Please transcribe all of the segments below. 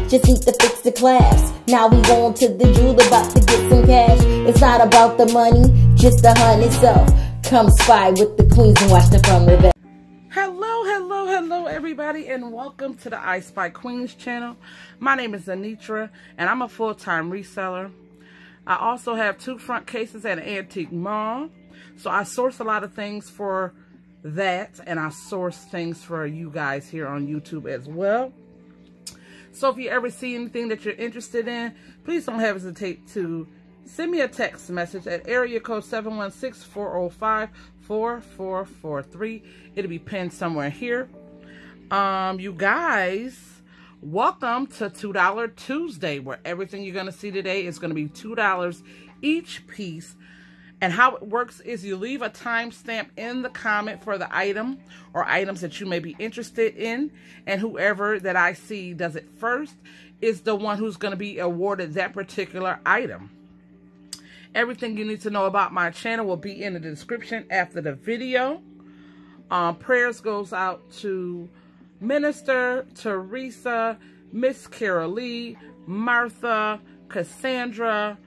just need to fix the class. Now we on to the jewel, about to get some cash. It's not about the money, just the hunt itself. Come spy with the queens and watch the fun reveal. Hello everybody, and welcome to the I Spy Queens channel. My name is Anitra and I'm a full-time reseller. I also have 2 front cases at an antique mall. So I source a lot of things for that, and I source things for you guys here on YouTube as well. So if you ever see anything that you're interested in, please don't hesitate to send me a text message at area code 716-405-4443. It'll be pinned somewhere here. You guys, welcome to $2 Tuesday, where everything you're going to see today is going to be $2 each piece. And how it works is you leave a timestamp in the comment for the item or items that you may be interested in. And whoever that I see does it first is the one who's going to be awarded that particular item. Everything you need to know about my channel will be in the description after the video. Prayers goes out to Minister, Teresa, Miss Carol Lee, Martha, Cassandra,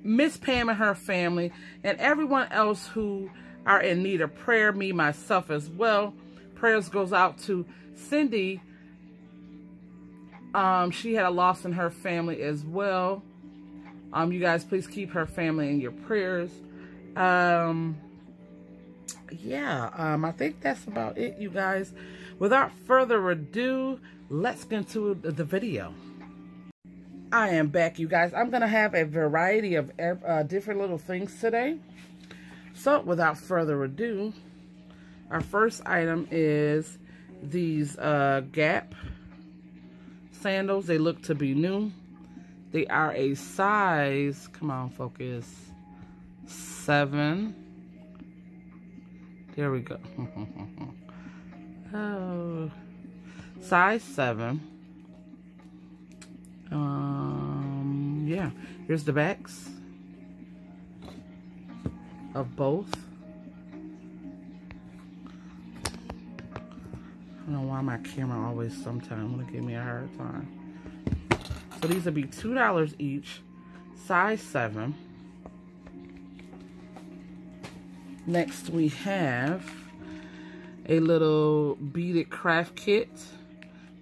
Miss Pam and her family, and everyone else who are in need of prayer, me, myself as well. Prayers goes out to Cindy. She had a loss in her family as well. You guys, please keep her family in your prayers. I think that's about it, you guys. Without further ado, let's get into the video. I am back, you guys. I'm going to have a variety of different little things today. So, without further ado, our first item is these Gap sandals. They look to be new. They are a size, come on, focus, 7. There we go. Oh, size 7. Yeah, here's the backs of both. I don't know why my camera always sometimes want to give me a hard time. So these will be $2 each, size 7. Next we have a little beaded craft kit.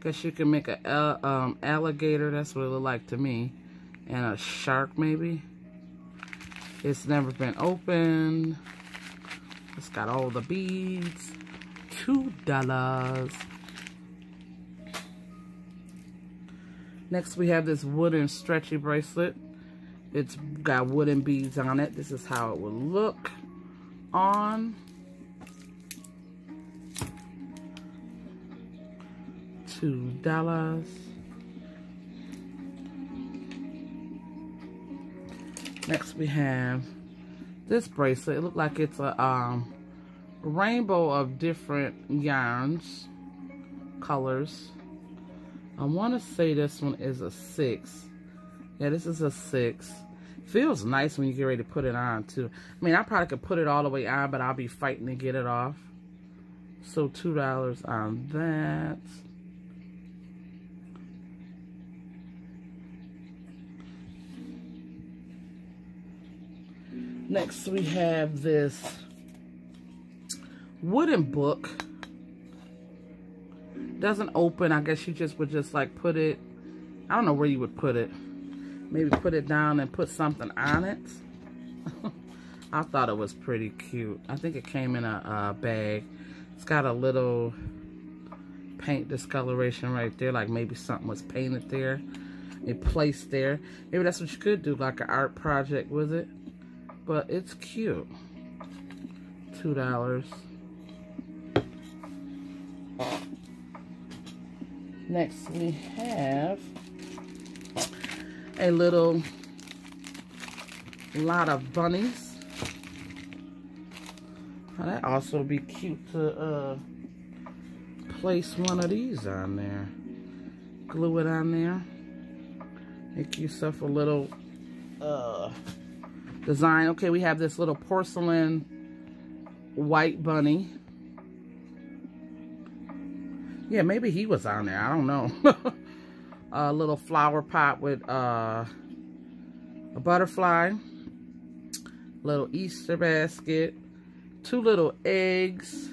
Guess you can make an alligator, that's what it looked like to me, and a shark maybe. It's never been opened. It's got all the beads. $2. Next we have this wooden stretchy bracelet. It's got wooden beads on it. This is how it would look on. $2. Next we have this bracelet. It looks like it's a rainbow of different yarns, colors. I want to say this one is a 6. Yeah, this is a 6. Feels nice when you get ready to put it on too. I mean, I probably could put it all the way on, but I'll be fighting to get it off. So $2 on that. Next we have this wooden book. Doesn't open. I guess you just would just like put it, I don't know where you would put it. Maybe put it down and put something on it. I thought it was pretty cute. I think it came in a bag. It's got a little paint discoloration right there, like maybe something was painted there. It placed there. Maybe that's what you could do, like an art project with it. But it's cute. $2. Next we have a lot of bunnies. Now that also would be cute to place one of these on there. Glue it on there. Make yourself a little design. Okay, we have this little porcelain white bunny. Yeah, maybe he was on there. I don't know. a little flower pot with a butterfly, little Easter basket, 2 little eggs,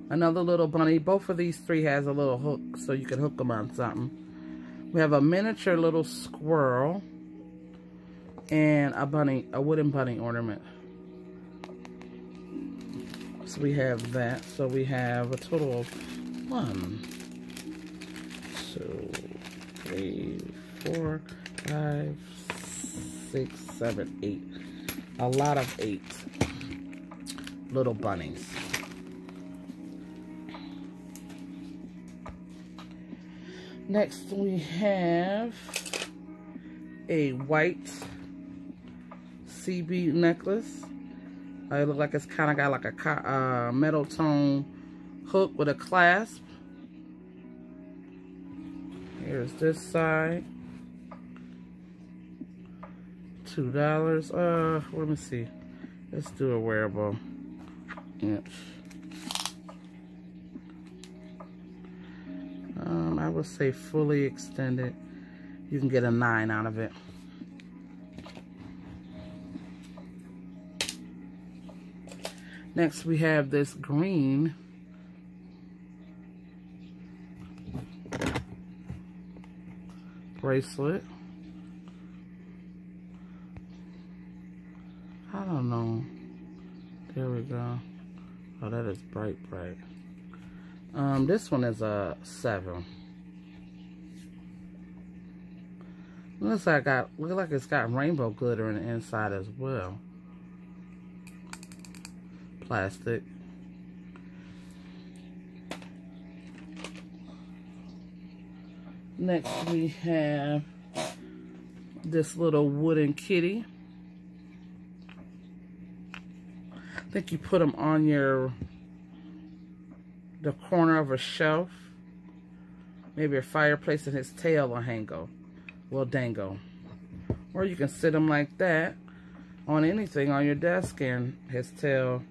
another little bunny. Both of these 3 has a little hook, so you can hook them on something. We have a miniature little squirrel and a bunny, a wooden bunny ornament. So we have that. So we have a total of 1, 2, 3, 4, 5, 6, 7, 8. A lot of 8 little bunnies. Next we have a white sea bead necklace. It looks like it's kind of got like a metal tone hook with a clasp. Here's this side. $2. Let me see. Let's do a wearable. Yep. I would say fully extended. You can get a 9 out of it. Next we have this green bracelet. I don't know. There we go. Oh, that is bright. This one is a 7. Looks like it's got rainbow glitter in the inside as well. Plastic. Next we have this little wooden kitty. I think you put them on the corner of a shelf, maybe a fireplace, and his tail will dangle. Or you can sit him like that on anything on your desk, and his tail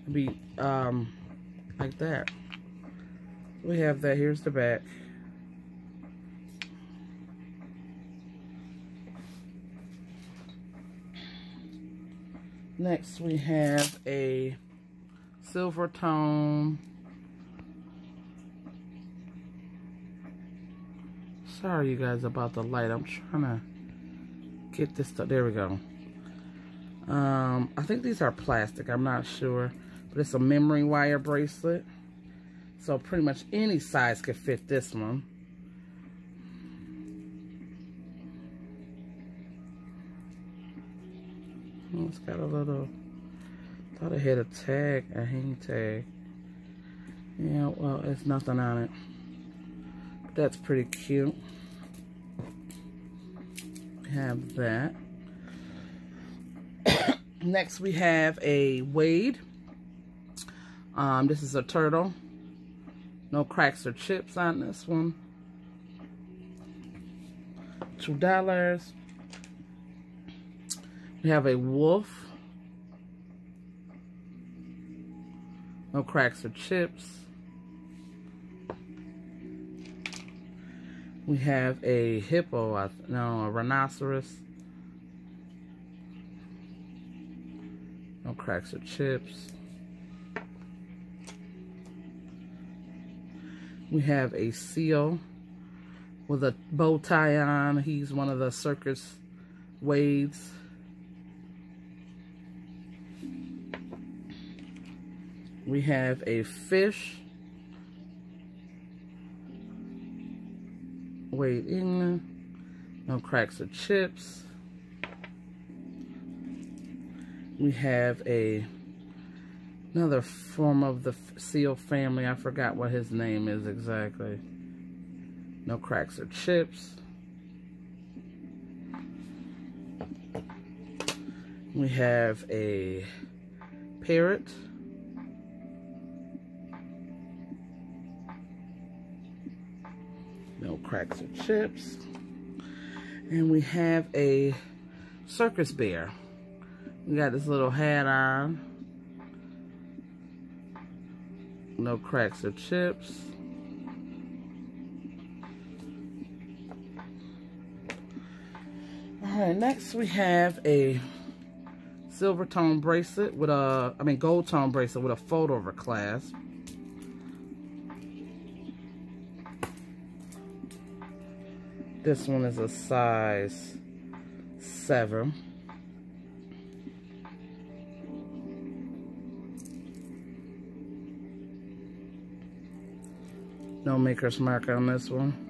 will be like that. We have that. Here's the back. Next we have a Silvertone. Sorry you guys about the light. I'm trying to get this stuff. There we go. I think these are plastic. I'm not sure. But it's a memory wire bracelet. So pretty much any size could fit this one. It's got a little, thought it had a tag, a hang tag. Yeah, well, it's nothing on it. But that's pretty cute. We have that. Next we have a Wade. This is a turtle. No cracks or chips on this one. $2. We have a wolf. No cracks or chips. We have a hippo, a rhinoceros. No cracks or chips. We have a seal with a bow tie on. He's one of the circus Wades. We have a fish. Wade England. No cracks or chips. We have another form of the seal family. I forgot what his name is exactly. No cracks or chips. We have a parrot. No cracks or chips. And we have a circus bear. We got this little hat on. No cracks or chips. Alright, next we have a Silvertone bracelet with a, gold tone bracelet with a photo over clasp. This one is a size 7. No maker's mark on this one.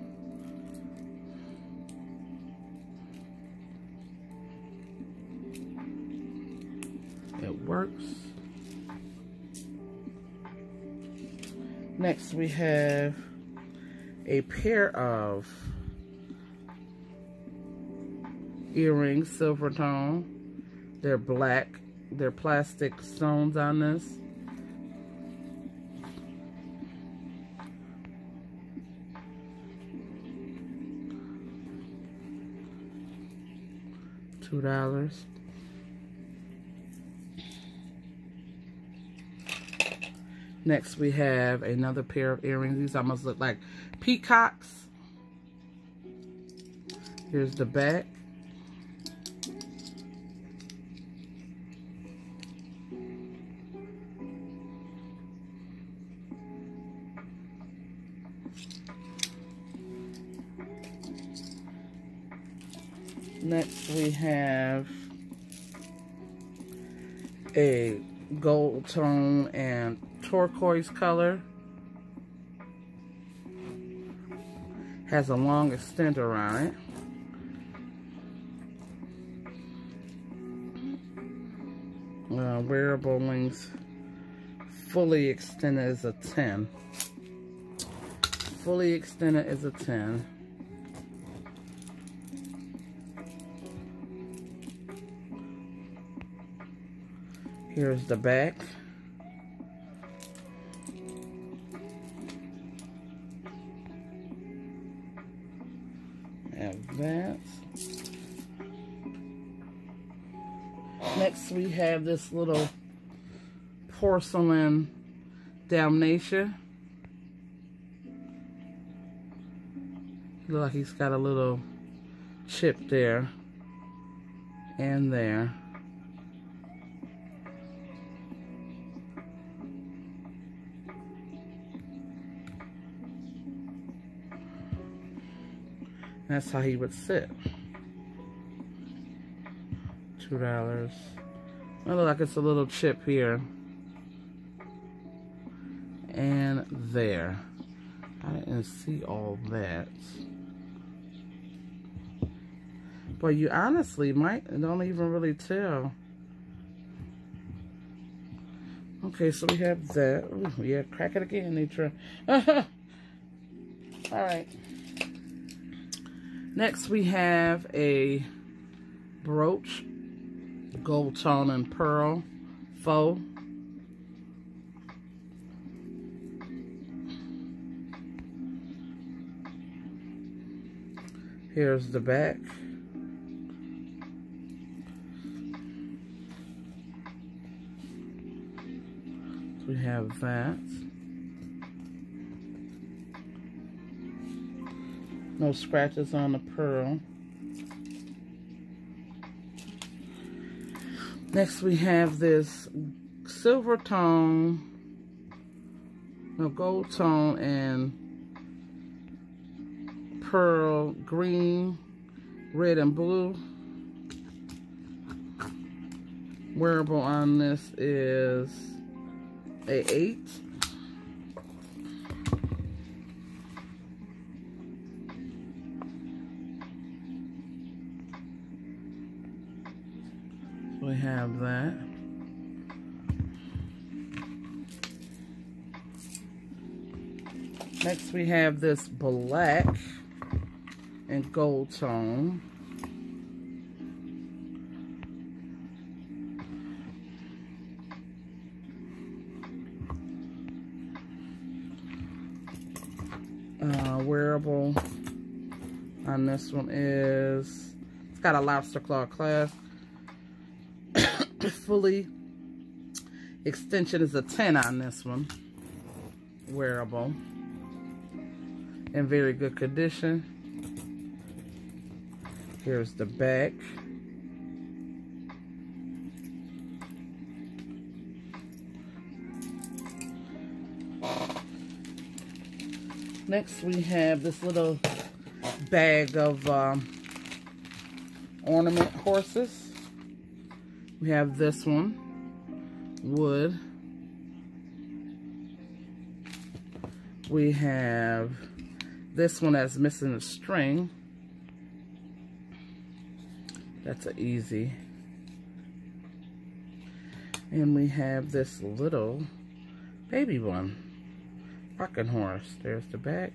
It works. Next we have a pair of earrings, Silvertone. They're black. They're plastic stones on this. $2. Next we have another pair of earrings. These almost look like peacocks. Here's the back. Next we have a gold tone and turquoise color. Has a long extender on it. Wearable length fully extended is a 10. Fully extended is a 10. Here's the back. Have that. Next we have this little porcelain Dalmatian. Look like he's got a little chip there and there. That's how he would sit. $2. It looks like it's a little chip here. And there. I didn't see all that. But you honestly don't even really tell. Okay, so we have that. Ooh, yeah, crack it again, Nitra. Alright. Next we have a brooch, gold tone and pearl, faux. Here's the back. We have that. No scratches on the pearl. Next we have this silver tone, no, gold tone and pearl green, red and blue. Wearable on this is a 8. We have that. Next we have this black and gold tone. Wearable on this one is, it's got a lobster claw clasp. Fully extension is a 10 on this one. Wearable. In very good condition. Here's the back. Next we have this little bag of ornament horses. We have this one, wood. We have this one that's missing a string. That's an easy. And we have this little baby one. Rocking horse. There's the back.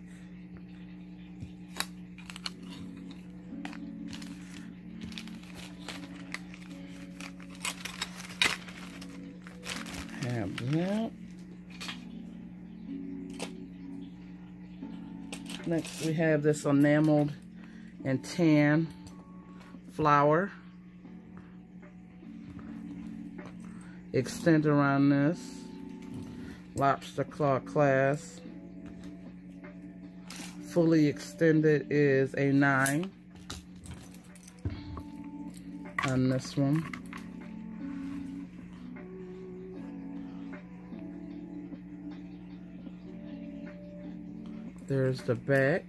Have that. Next we have this enameled and tan flower. Extend around this. Lobster claw clasp. Fully extended is a 9 on this one. There's the back.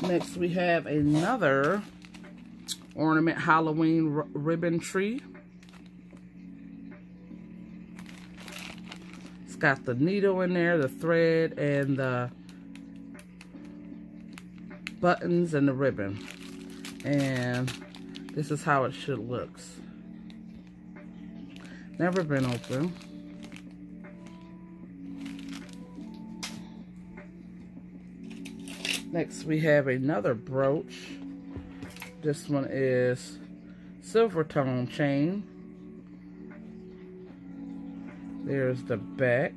Next we have another ornament Halloween ribbon tree. It's got the needle in there, the thread, and the buttons and the ribbon. And this is how it should look. Never been open. Next we have another brooch. This one is Silvertone chain. There's the back.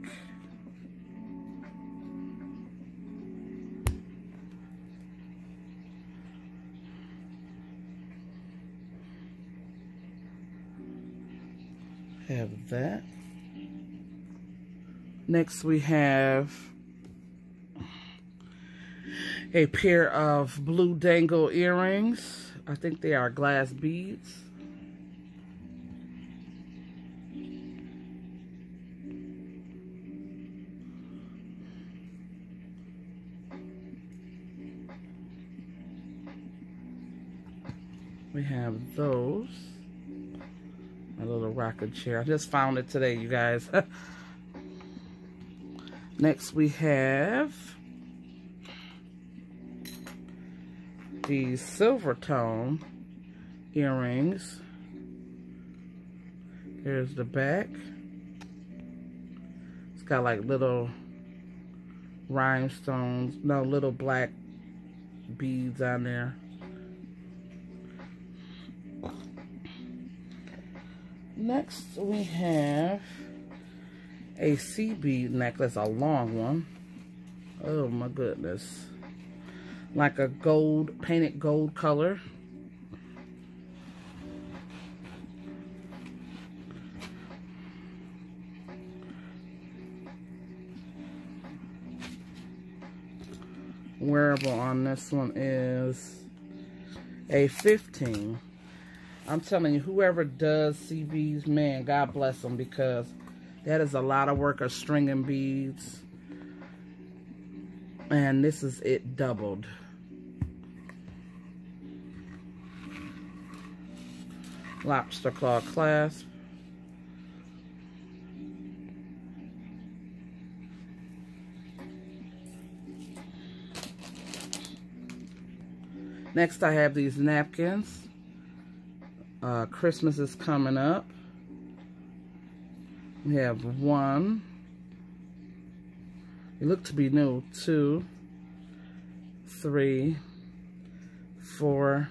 Have that. Next we have a pair of blue Dangle earrings. I think they are glass beads. We have those. A little rocking chair. I just found it today, you guys. Next we have these Silvertone earrings. Here's the back. It's got like little rhinestones, no, little black beads on there. Next we have a sea bead necklace, a long one. Oh my goodness. Like a gold, painted gold color. Wearable on this one is a 15. I'm telling you, whoever does sea beads, man, God bless them, because that is a lot of work of stringing beads. And this is it doubled. Lobster claw clasp. Next I have these napkins. Christmas is coming up. We have 1. They look to be new. 2, 3, 4,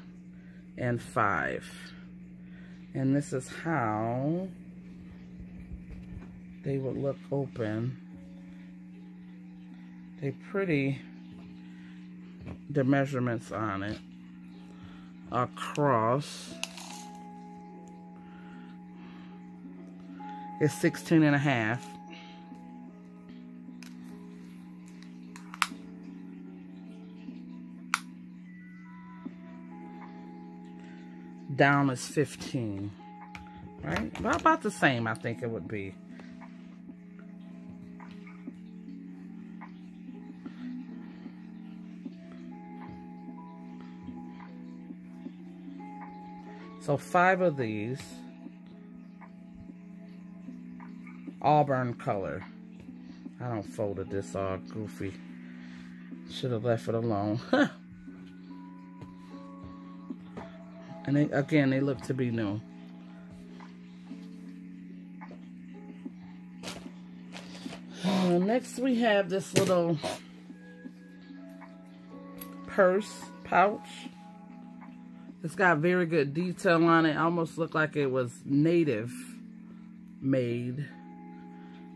and 5. And this is how they would look open. They pretty, the measurements on it. Across. is 16.5. Down is 15, right? About the same, I think it would be. So 5 of these, auburn color. I don't folded this all goofy. Should have left it alone. And they, again, they look to be new. Next we have this little purse pouch. It's got very good detail on it. Almost looked like it was native made.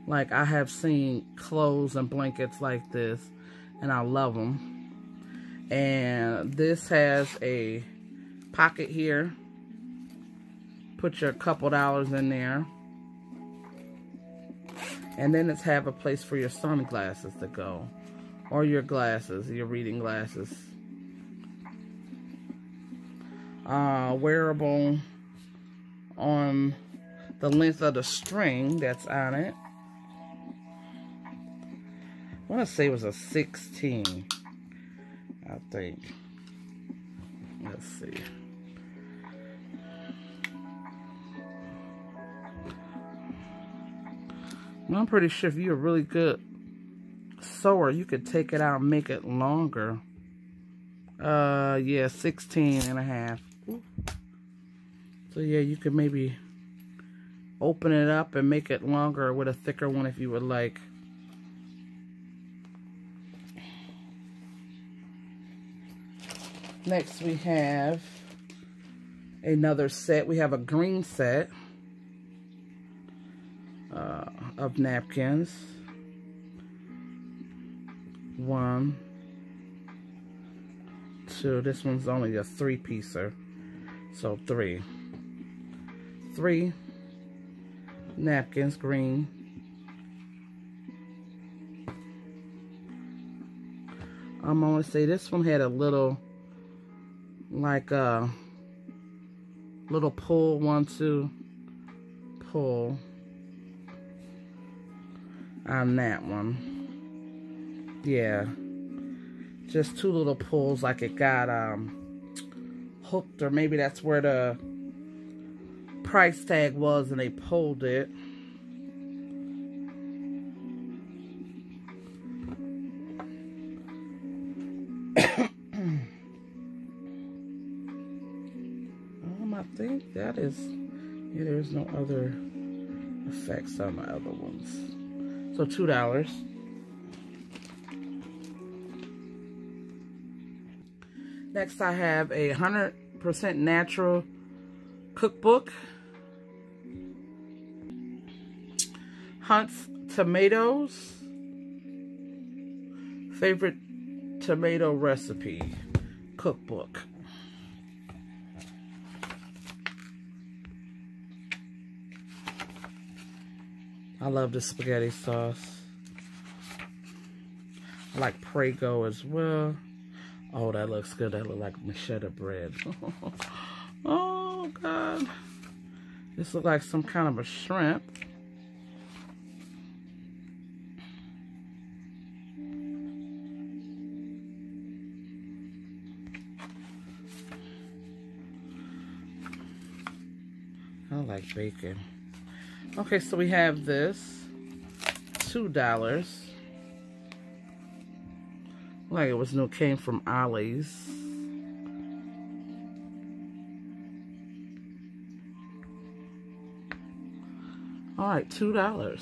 Like I have seen clothes and blankets like this, and I love them. And this has a pocket here. Put your couple dollars in there. And then it's have a place for your sunglasses to go. Or your glasses, your reading glasses. Wearable on the length of the string that's on it. I want to say it was a 16, I think. Let's see. Well, I'm pretty sure if you're a really good sewer, you could take it out and make it longer. Yeah, 16.5. So yeah, you could maybe open it up and make it longer with a thicker one if you would like. Next we have another set. We have a green set of napkins. 1, 2. This one's only a 3-piecer, so 3. 3 napkins, green. I'm gonna say this one had a little, like a little pull, 1, 2, pull on that one. Yeah, just 2 little pulls, like it got hooked, or maybe that's where the price tag was and they pulled it. I think that is, yeah, there's no other effects on the other ones. So $2. Next I have a 100% natural cookbook. Hunt's tomatoes. Favorite tomato recipe cookbook. I love the spaghetti sauce. I like Prego as well. Oh, that looks good. That looks like machetta bread. Oh, God. This looks like some kind of a shrimp. I like bacon. Okay, so we have this. $2. Like it was new, came from Ollie's. All right, $2.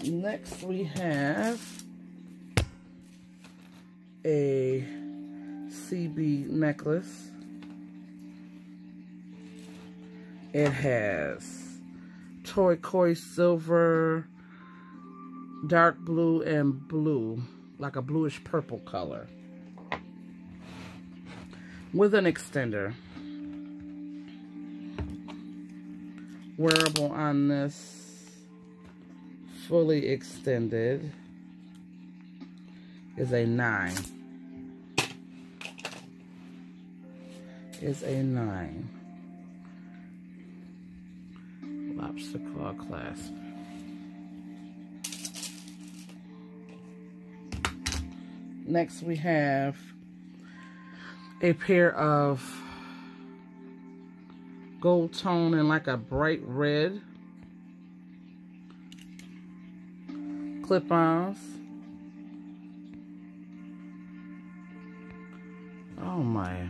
Next we have a CB necklace. It has turquoise, silver, dark blue, and blue, like a bluish purple color, with an extender. wearable on this fully extended is a 9. Is a 9. Lobster claw clasp. Next we have a pair of gold tone and like a bright red clip-ons. Oh my.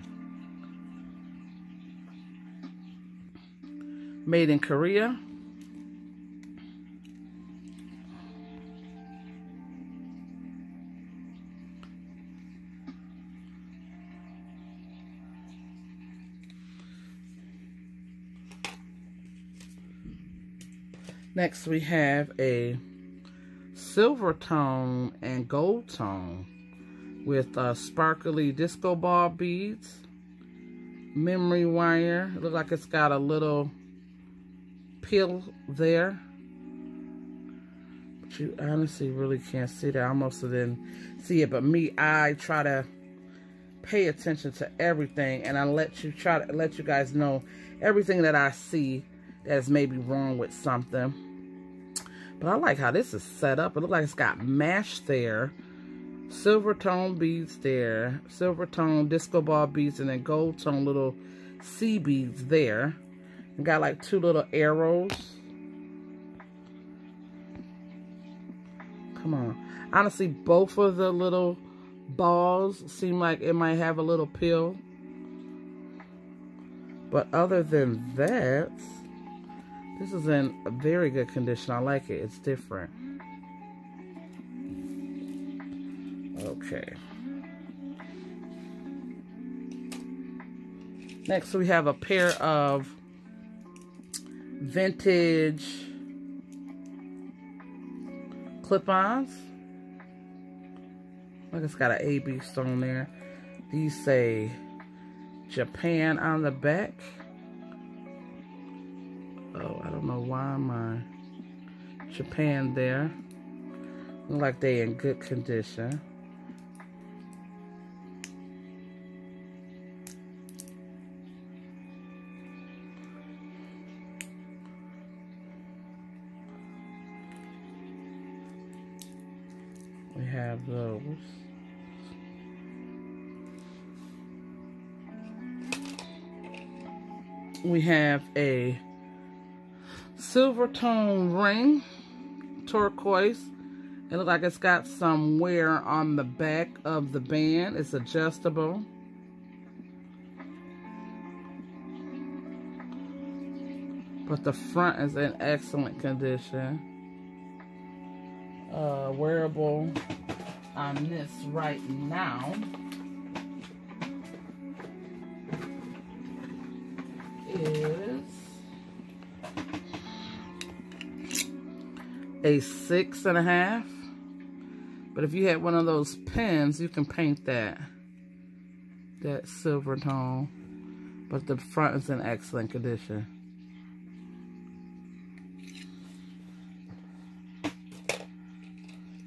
Made in Korea. Next we have a Silvertone and gold tone with sparkly disco ball beads, memory wire. It looks like it's got a little peel there, but you honestly really can't see that. I almost didn't see it, but me, I try to pay attention to everything, and I let you guys know everything that I see that's maybe wrong with something. But I like how this is set up. It looks like it's got mesh there, Silvertone beads there, Silvertone disco ball beads, and then gold tone little sea beads there. And got like 2 little arrows. Come on. Honestly, both of the little balls seem like it might have a little peel. But other than that, this is in a very good condition. I like it. It's different. Okay. Next, we have a pair of vintage clip-ons. Like it's got an AB stone there. These say Japan on the back. Oh, I don't know why my Japan there. Look like they in good condition. We have those. We have a Silvertone ring, turquoise. It looks like it's got some wear on the back of the band. It's adjustable. But the front is in excellent condition. Wearable on this right now is a 6.5. But if you had one of those pens, you can paint that Silvertone. But the front is in excellent condition.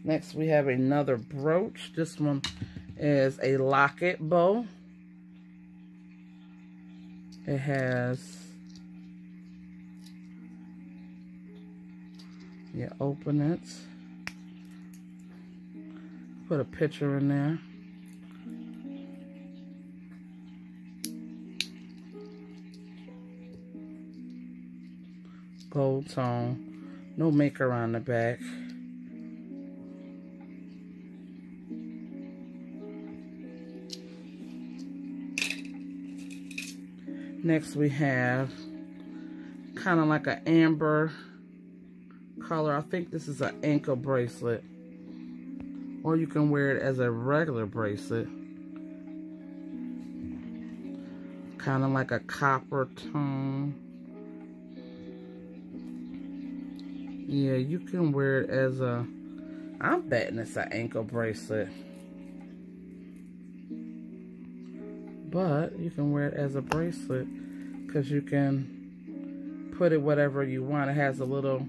Next, we have another brooch. This one is a locket bow. It has, you open it, put a picture in there. Gold tone, no maker on the back. Next we have kind of like an amber color. I think this is an ankle bracelet. Or you can wear it as a regular bracelet. Kind of like a copper tone. Yeah, you can wear it as a, I'm betting it's an ankle bracelet. But you can wear it as a bracelet because you can put it whatever you want. It has a little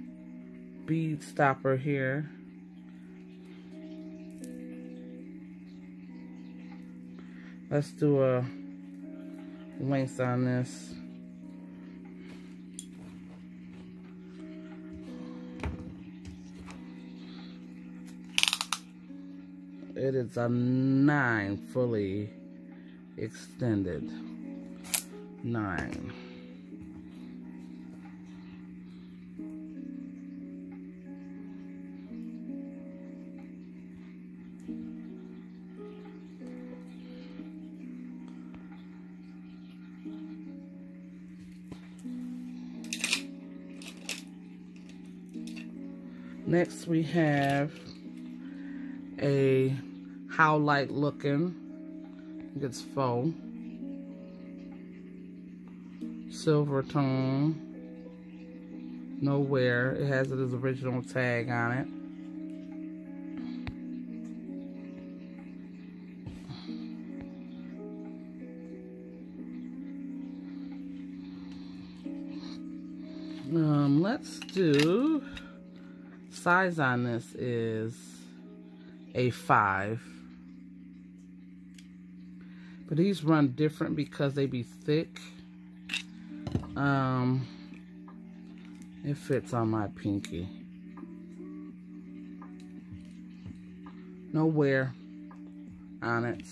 bead stopper here. Let's do a length on this. It is a 9 fully extended. 9. Next we have a how light looking, I think it's faux, Silvertone, no wear. It has its original tag on it. Let's do, size on this is a 5. But these run different because they be thick. It fits on my pinky. No wear on it.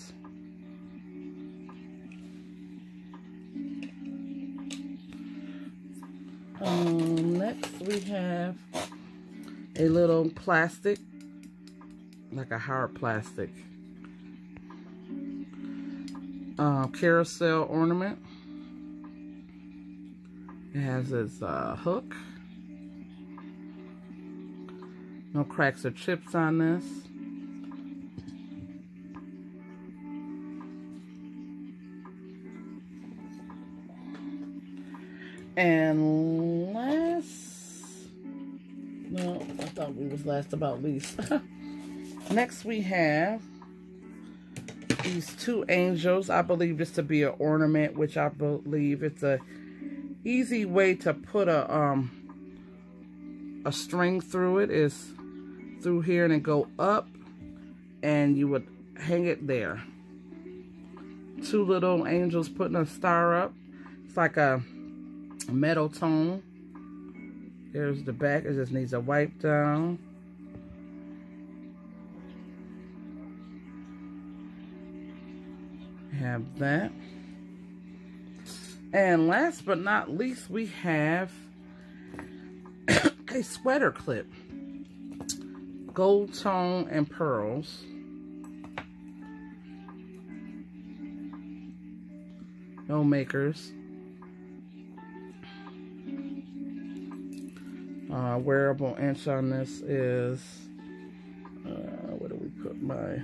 Next we have a little plastic, like a hard plastic, Carousel Ornament. It has its hook. No cracks or chips on this. And no, I thought we was last about least. Next we have these 2 angels. I believe this to be an ornament, which I believe it's a easy way to put a string through it, is through here and then go up, and you would hang it there. 2 little angels putting a star up. It's like a metal tone. There's the back. It just needs a wipe down. Have that. And last but not least, we have a sweater clip. Gold tone and pearls. No makers. Wearable inch on this is, where do we put my,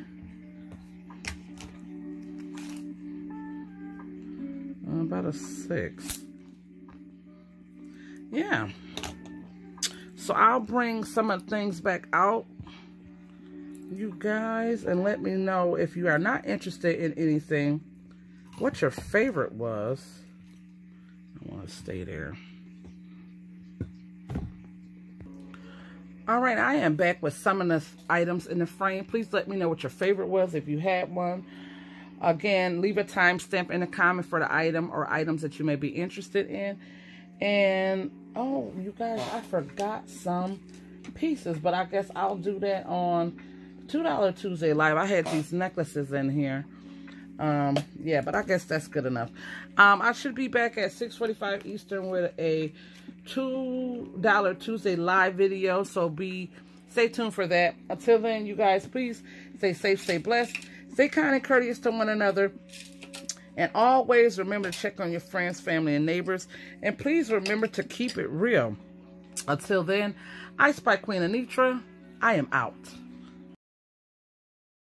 about a 6. Yeah. So I'll bring some of the things back out, you guys, and let me know if you are not interested in anything, what your favorite was. I want to stay there. All right, I am back with some of the items in the frame. Please let me know what your favorite was if you had one. Again, leave a timestamp in the comment for the item or items that you may be interested in. And, oh, you guys, I forgot some pieces, but I guess I'll do that on $2 Tuesday Live. I had these necklaces in here. Yeah, but I guess that's good enough. I should be back at 6:45 Eastern with a $2 Tuesday Live video, so stay tuned for that. Until then, you guys, please stay safe, stay blessed, stay kind and courteous to one another, and always remember to check on your friends, family, and neighbors, and please remember to keep it real. Until then, I Spy Queen Anitra, I am out.